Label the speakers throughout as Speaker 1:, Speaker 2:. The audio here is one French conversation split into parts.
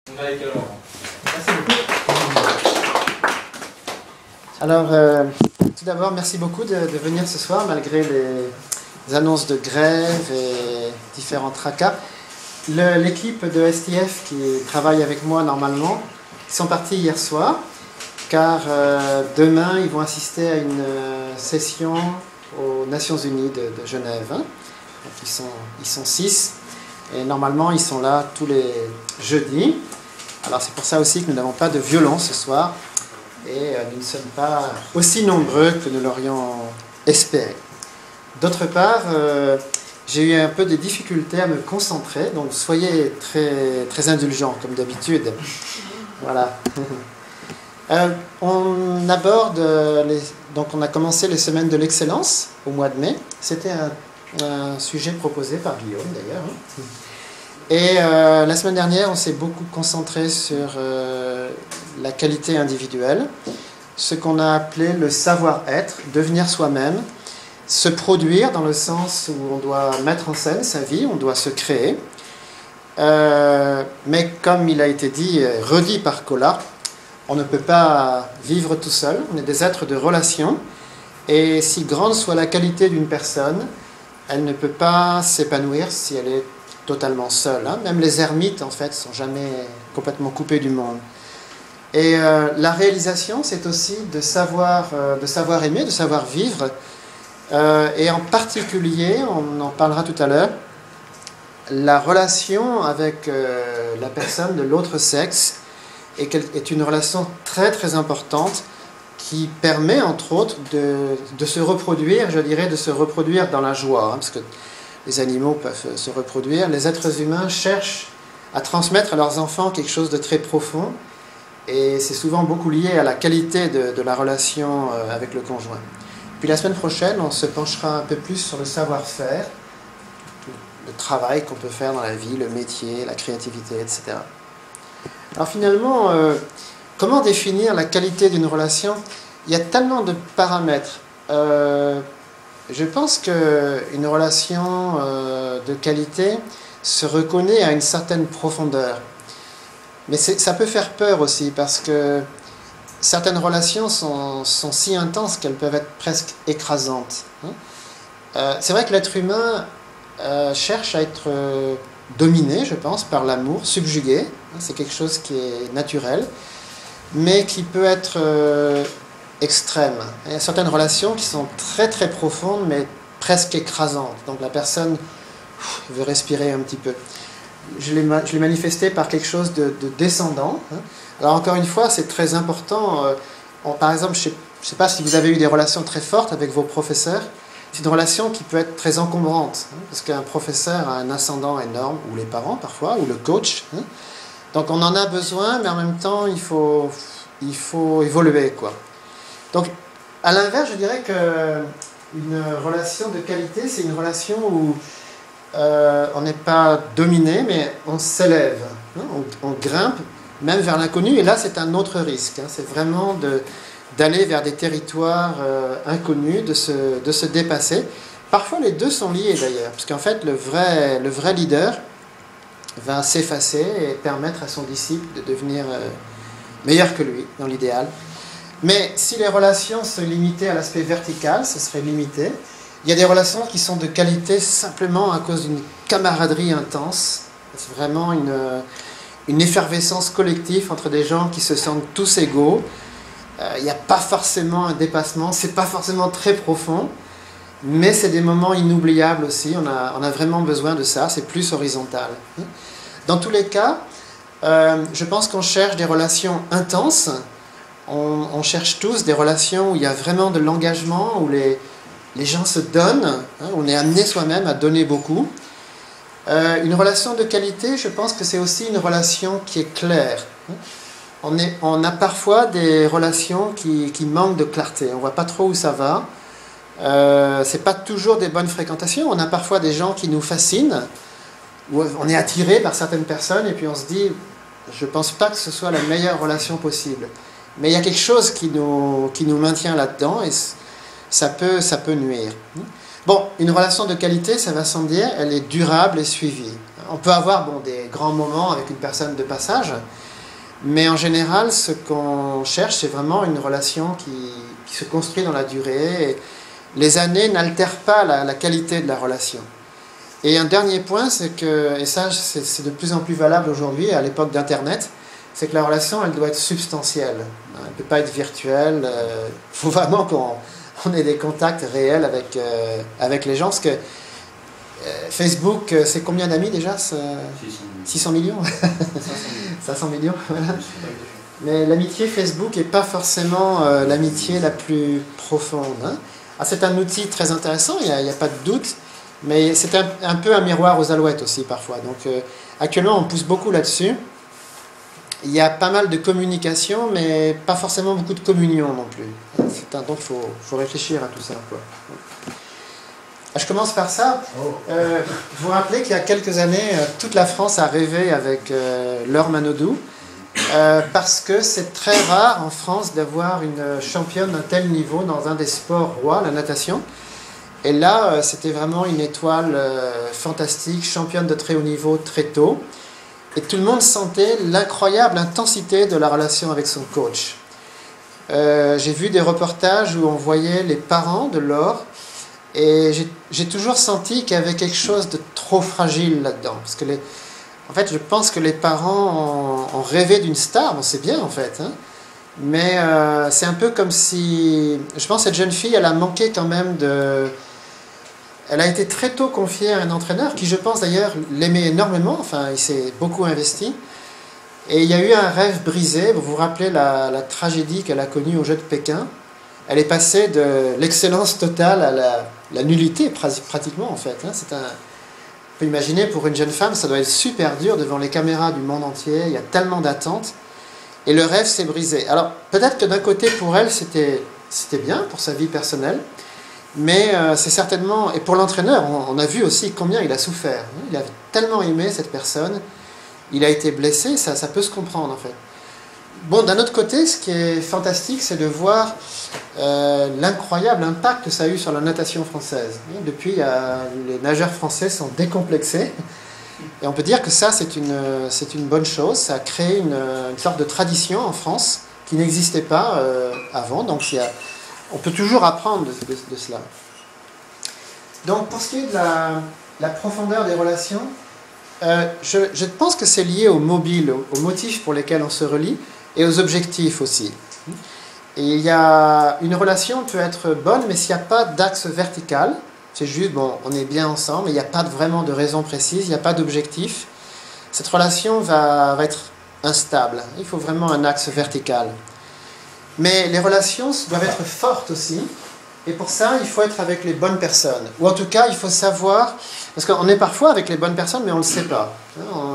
Speaker 1: Merci
Speaker 2: beaucoup. Alors, tout d'abord, merci beaucoup de venir ce soir, malgré les annonces de grève et différents tracas. L'équipe de STF qui travaille avec moi normalement, ils sont partis hier soir, car demain, ils vont assister à une session aux Nations Unies de Genève. Donc, ils sont 6, et normalement, ils sont là tous les jeudis. Alors, c'est pour ça aussi que nous n'avons pas de violon ce soir, et nous ne sommes pas aussi nombreux que nous l'aurions espéré. D'autre part, j'ai eu un peu de difficultés à me concentrer, donc soyez très indulgents, comme d'habitude. Voilà. On aborde, donc on a commencé les semaines de l'excellence au mois de mai. C'était un sujet proposé par Guillaume d'ailleurs. Et la semaine dernière, on s'est beaucoup concentré sur la qualité individuelle, ce qu'on a appelé le savoir-être, devenir soi-même, se produire dans le sens où on doit mettre en scène sa vie, on doit se créer. Mais comme il a été dit, redit par Kola, on ne peut pas vivre tout seul, on est des êtres de relation, et si grande soit la qualité d'une personne, elle ne peut pas s'épanouir si elle est totalement seule. Hein. Même les ermites, en fait, ne sont jamais complètement coupés du monde. Et la réalisation, c'est aussi de savoir aimer, de savoir vivre, et en particulier, on en parlera tout à l'heure, la relation avec la personne de l'autre sexe est une relation très importante qui permet, entre autres, de se reproduire, je dirais, de se reproduire dans la joie, hein, parce que les animaux peuvent se reproduire. Les êtres humains cherchent à transmettre à leurs enfants quelque chose de très profond, et c'est souvent beaucoup lié à la qualité de la relation avec le conjoint. Puis la semaine prochaine, on se penchera un peu plus sur le savoir-faire, le travail qu'on peut faire dans la vie, le métier, la créativité, etc. Alors finalement, comment définir la qualité d'une relation? Il y a tellement de paramètres. Je pense qu'une relation de qualité se reconnaît à une certaine profondeur. Mais ça peut faire peur aussi, parce que certaines relations sont si intenses qu'elles peuvent être presque écrasantes. C'est vrai que l'être humain cherche à être dominé, je pense, par l'amour, subjugué. C'est quelque chose qui est naturel, mais qui peut être extrême. Il y a certaines relations qui sont très profondes, mais presque écrasantes. Donc la personne veut respirer un petit peu. Je l'ai manifesté par quelque chose de descendant. Alors encore une fois, c'est très important. Par exemple, je ne sais pas si vous avez eu des relations très fortes avec vos professeurs. C'est une relation qui peut être très encombrante, parce qu'un professeur a un ascendant énorme, ou les parents parfois, ou le coach. Donc on en a besoin, mais en même temps, il faut évoluer, quoi. Donc, à l'inverse, je dirais qu'une relation de qualité, c'est une relation où on n'est pas dominé, mais on s'élève, on grimpe, même vers l'inconnu, et là, c'est un autre risque. C'est vraiment d'aller vers des territoires inconnus, de se dépasser. Parfois, les deux sont liés, d'ailleurs, parce qu'en fait, le vrai leader va s'effacer et permettre à son disciple de devenir meilleur que lui, dans l'idéal. Mais si les relations se limitaient à l'aspect vertical, ce serait limité. Il y a des relations qui sont de qualité simplement à cause d'une camaraderie intense. C'est vraiment une effervescence collective entre des gens qui se sentent tous égaux. Il n'y a pas forcément un dépassement, c'est pas forcément très profond, mais c'est des moments inoubliables aussi. On a vraiment besoin de ça, c'est plus horizontal. Dans tous les cas, je pense qu'on cherche des relations intenses. On cherche tous des relations où il y a vraiment de l'engagement, où les gens se donnent, on est amené soi-même à donner beaucoup. Une relation de qualité, je pense que c'est aussi une relation qui est claire. On a parfois des relations qui manquent de clarté, on ne voit pas trop où ça va. Ce n'est pas toujours des bonnes fréquentations, on a parfois des gens qui nous fascinent, où on est attiré par certaines personnes et puis on se dit, je ne pense pas que ce soit la meilleure relation possible. Mais il y a quelque chose qui nous maintient là-dedans et ça peut nuire. Bon, une relation de qualité, ça va sans dire, elle est durable et suivie. on peut avoir des grands moments avec une personne de passage, mais en général, ce qu'on cherche, c'est vraiment une relation qui se construit dans la durée. Et les années n'altèrent pas la qualité de la relation. Et un dernier point, c'est que, et ça c'est de plus en plus valable aujourd'hui, à l'époque d'Internet, c'est que la relation, elle doit être substantielle. Elle ne peut pas être virtuelle. Il faut vraiment qu'on ait des contacts réels avec les gens. Parce que Facebook, c'est combien d'amis déjà? 600 millions 500 millions, voilà. Mais l'amitié Facebook n'est pas forcément l'amitié la plus profonde. Hein. Ah, c'est un outil très intéressant, il n'y a pas de doute. Mais c'est un peu un miroir aux alouettes aussi parfois. Donc actuellement, on pousse beaucoup là-dessus. Il y a pas mal de communication, mais pas forcément beaucoup de communion non plus. Donc il faut réfléchir à tout ça, quoi. Je commence par ça. Vous vous rappelez qu'il y a quelques années, toute la France a rêvé avec Laure Manodou, parce que c'est très rare en France d'avoir une championne d'un tel niveau dans un des sports rois, la natation. Et là, c'était vraiment une étoile fantastique, championne de très haut niveau très tôt. Et tout le monde sentait l'incroyable intensité de la relation avec son coach. J'ai vu des reportages où on voyait les parents de Laure, et j'ai toujours senti qu'il y avait quelque chose de trop fragile là-dedans. Parce que en fait, je pense que les parents ont rêvé d'une star, bon, c'est bien en fait, hein. Mais c'est un peu comme si... Je pense que cette jeune fille, elle a manqué quand même de... Elle a été très tôt confiée à un entraîneur qui, je pense d'ailleurs, l'aimait énormément. Enfin, il s'est beaucoup investi. Et il y a eu un rêve brisé. Vous vous rappelez la tragédie qu'elle a connue aux Jeux de Pékin. Elle est passée de l'excellence totale à la nullité, pratiquement, en fait. Hein. On peut imaginer, pour une jeune femme, ça doit être super dur devant les caméras du monde entier. Il y a tellement d'attentes. Et le rêve s'est brisé. Alors, peut-être que d'un côté, pour elle, c'était bien, pour sa vie personnelle. Mais c'est certainement... Et pour l'entraîneur, on a vu aussi combien il a souffert. Il a tellement aimé cette personne. Il a été blessé, ça peut se comprendre, en fait. Bon, d'un autre côté, ce qui est fantastique, c'est de voir l'incroyable impact que ça a eu sur la natation française. Depuis, les nageurs français sont décomplexés. Et on peut dire que ça, c'est une bonne chose. Ça a créé une sorte de tradition en France qui n'existait pas avant. Donc, on peut toujours apprendre de cela. Donc, pour ce qui est de la profondeur des relations, je pense que c'est lié au mobile, aux motifs pour lesquels on se relie, et aux objectifs aussi. Et une relation peut être bonne, mais s'il n'y a pas d'axe vertical, c'est juste, bon, on est bien ensemble, il n'y a pas vraiment de raison précise, il n'y a pas d'objectif, cette relation va être instable. Il faut vraiment un axe vertical. Mais les relations doivent être fortes aussi, et pour ça, il faut être avec les bonnes personnes. Ou en tout cas, il faut savoir, parce qu'on est parfois avec les bonnes personnes, mais on ne le sait pas.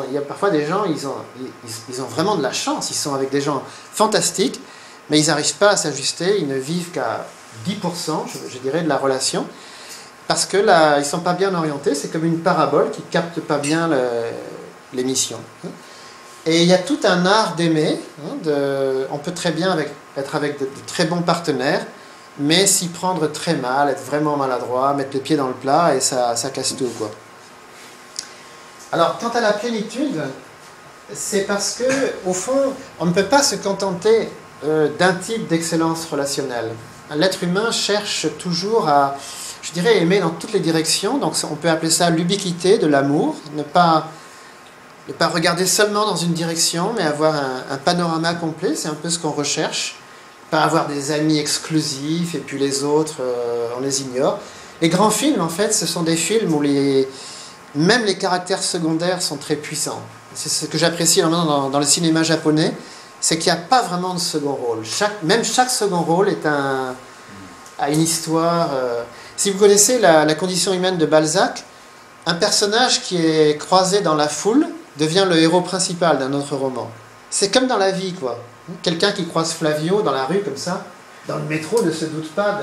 Speaker 2: Il y a parfois des gens, ils ont vraiment de la chance, ils sont avec des gens fantastiques, mais ils n'arrivent pas à s'ajuster, ils ne vivent qu'à 10%, je dirais, de la relation, parce que là, ils ne sont pas bien orientés, c'est comme une parabole qui ne capte pas bien l'émission. Et il y a tout un art d'aimer, on peut très bien être avec de très bons partenaires, mais s'y prendre très mal, être vraiment maladroit, mettre les pieds dans le plat, et ça casse tout, quoi. Alors, quant à la plénitude, c'est parce que, au fond, on ne peut pas se contenter d'un type d'excellence relationnelle. L'être humain cherche toujours à, je dirais, aimer dans toutes les directions, donc on peut appeler ça l'ubiquité de l'amour, ne pas regarder seulement dans une direction, mais avoir un panorama complet, c'est un peu ce qu'on recherche. Pas avoir des amis exclusifs, et puis les autres, on les ignore. Les grands films, en fait, ce sont des films où même les caractères secondaires sont très puissants. C'est ce que j'apprécie énormément dans le cinéma japonais, c'est qu'il n'y a pas vraiment de second rôle. Même chaque second rôle a une histoire. Si vous connaissez la condition humaine de Balzac, un personnage qui est croisé dans la foule devient le héros principal d'un autre roman. C'est comme dans la vie, quoi. Quelqu'un qui croise Flavio dans la rue, comme ça, dans le métro, ne se doute pas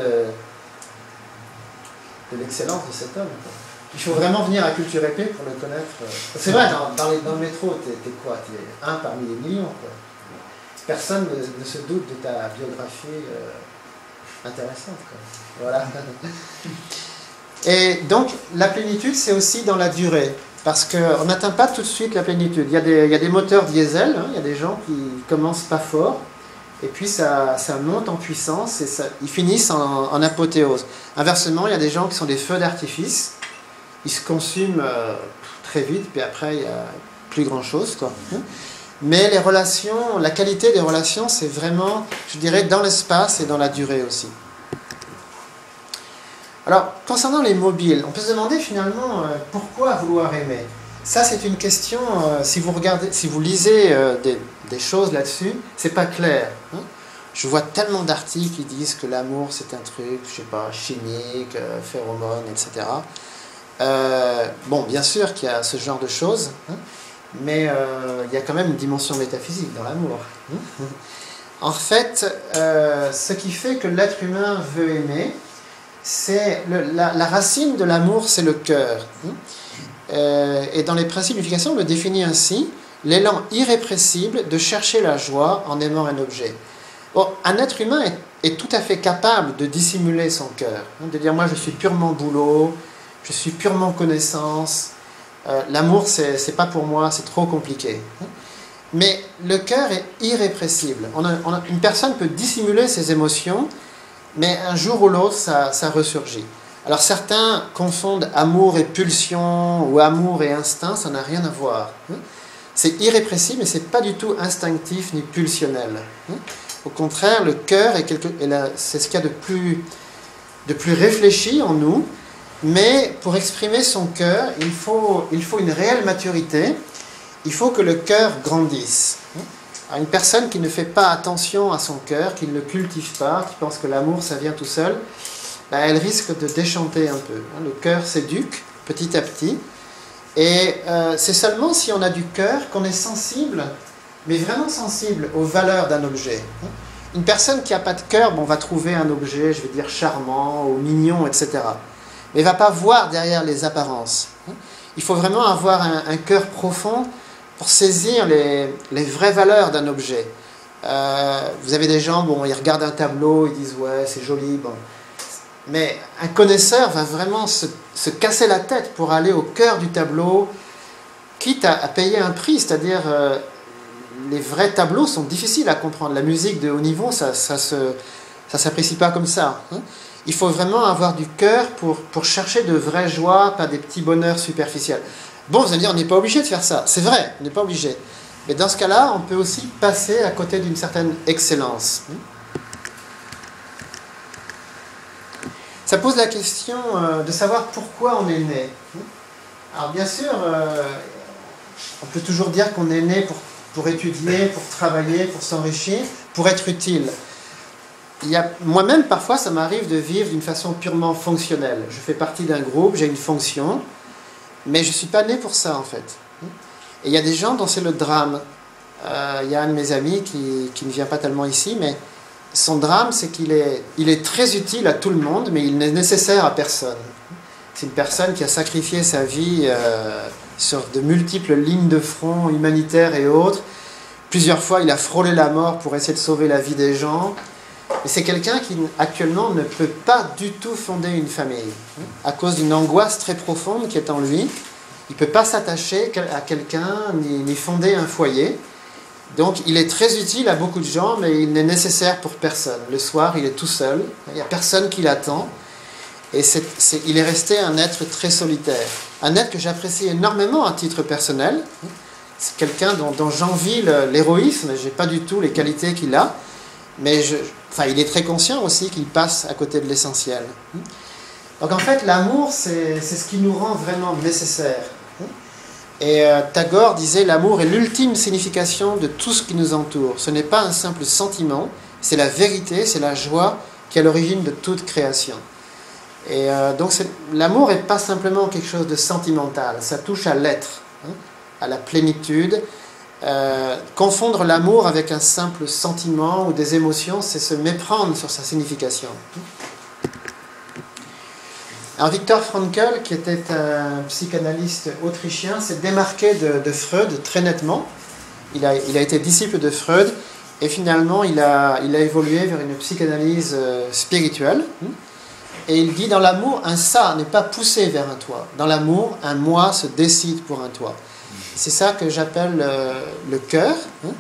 Speaker 2: de l'excellence de cet homme, quoi. Il faut vraiment venir à Culture Épée pour le connaître. C'est vrai, dans le métro, t'es quoi? T'es un parmi les millions, quoi. Personne ne se doute de ta biographie intéressante, quoi. Voilà. Et donc, la plénitude, c'est aussi dans la durée. Parce qu'on n'atteint pas tout de suite la plénitude. Il y a des moteurs diesel, hein, il y a des gens qui commencent pas fort, et puis ça monte en puissance, et ils finissent en apothéose. Inversement, il y a des gens qui sont des feux d'artifice, ils se consument très vite, puis après, il n'y a plus grand-chose, quoi. Mais les relations, la qualité des relations, c'est vraiment, je dirais, dans l'espace et dans la durée aussi. Alors, concernant les mobiles, on peut se demander finalement pourquoi vouloir aimer. Ça, c'est une question, si vous lisez des choses là-dessus, c'est pas clair. Hein. Je vois tellement d'articles qui disent que l'amour, c'est un truc, je sais pas, chimique, phéromone, etc. Bon, bien sûr qu'il y a ce genre de choses, hein, mais il y a quand même une dimension métaphysique dans l'amour. Hein. En fait, ce qui fait que l'être humain veut aimer, c'est la racine de l'amour, c'est le cœur. Et dans les principes d'unification, on le définit ainsi: l'élan irrépressible de chercher la joie en aimant un objet. Bon, un être humain est tout à fait capable de dissimuler son cœur, de dire moi je suis purement boulot, je suis purement connaissance, l'amour c'est pas pour moi, c'est trop compliqué. Mais le cœur est irrépressible. Une personne peut dissimuler ses émotions, mais un jour ou l'autre, ça ressurgit. Alors certains confondent amour et pulsion, ou amour et instinct, ça n'a rien à voir. C'est irrépressible, mais c'est pas du tout instinctif ni pulsionnel. Au contraire, le cœur c'est ce qu'il y a de plus réfléchi en nous, mais pour exprimer son cœur, il faut une réelle maturité, il faut que le cœur grandisse. Une personne qui ne fait pas attention à son cœur, qui ne le cultive pas, qui pense que l'amour ça vient tout seul, ben, elle risque de déchanter un peu. Le cœur s'éduque petit à petit, et c'est seulement si on a du cœur qu'on est sensible, mais vraiment sensible aux valeurs d'un objet. Une personne qui n'a pas de cœur, bon, va trouver un objet, je vais dire charmant ou mignon, etc. Mais ne va pas voir derrière les apparences. Il faut vraiment avoir un cœur profond pour saisir les vraies valeurs d'un objet. Vous avez des gens, bon, ils regardent un tableau, ils disent ouais, c'est joli, bon. Mais un connaisseur va vraiment se casser la tête pour aller au cœur du tableau, quitte à payer un prix, c'est-à-dire les vrais tableaux sont difficiles à comprendre. La musique de haut niveau, ça s'apprécie pas comme ça. Hein. Il faut vraiment avoir du cœur pour chercher de vraies joies, pas des petits bonheurs superficiels. Bon, vous allez me dire, on n'est pas obligé de faire ça. C'est vrai, on n'est pas obligé. Mais dans ce cas-là, on peut aussi passer à côté d'une certaine excellence. Ça pose la question de savoir pourquoi on est né. Alors bien sûr, on peut toujours dire qu'on est né pour étudier, pour travailler, pour s'enrichir, pour être utile. Moi-même, parfois, ça m'arrive de vivre d'une façon purement fonctionnelle. Je fais partie d'un groupe, j'ai une fonction, mais je ne suis pas né pour ça, en fait. Et il y a des gens dont c'est le drame. Il y a un de mes amis qui ne vient pas tellement ici, mais son drame, c'est qu'il est très utile à tout le monde, mais il n'est nécessaire à personne. C'est une personne qui a sacrifié sa vie sur de multiples lignes de front humanitaires et autres. Plusieurs fois, il a frôlé la mort pour essayer de sauver la vie des gens. Mais c'est quelqu'un qui, actuellement, ne peut pas du tout fonder une famille, à cause d'une angoisse très profonde qui est en lui. Il ne peut pas s'attacher à quelqu'un, ni fonder un foyer. Donc, il est très utile à beaucoup de gens, mais il n'est nécessaire pour personne. Le soir, il est tout seul, il n'y a personne qui l'attend. Et il est resté un être très solitaire. Un être que j'apprécie énormément à titre personnel. C'est quelqu'un dont j'envie l'héroïsme, je n'ai pas du tout les qualités qu'il a. Mais il est très conscient aussi qu'il passe à côté de l'essentiel. Donc en fait, l'amour, c'est ce qui nous rend vraiment nécessaires. Et Tagore disait, l'amour est l'ultime signification de tout ce qui nous entoure. Ce n'est pas un simple sentiment, c'est la vérité, c'est la joie qui est à l'origine de toute création. Et donc l'amour n'est pas simplement quelque chose de sentimental, ça touche à l'être, à la plénitude. Confondre l'amour avec un simple sentiment ou des émotions, c'est se méprendre sur sa signification. Alors Viktor Frankl, qui était un psychanalyste autrichien, s'est démarqué de Freud très nettement. Il a été disciple de Freud et finalement il a évolué vers une psychanalyse spirituelle. Et il dit, dans l'amour, un ça n'est pas poussé vers un toi. Dans l'amour, un moi se décide pour un toi. C'est ça que j'appelle le cœur. Hein.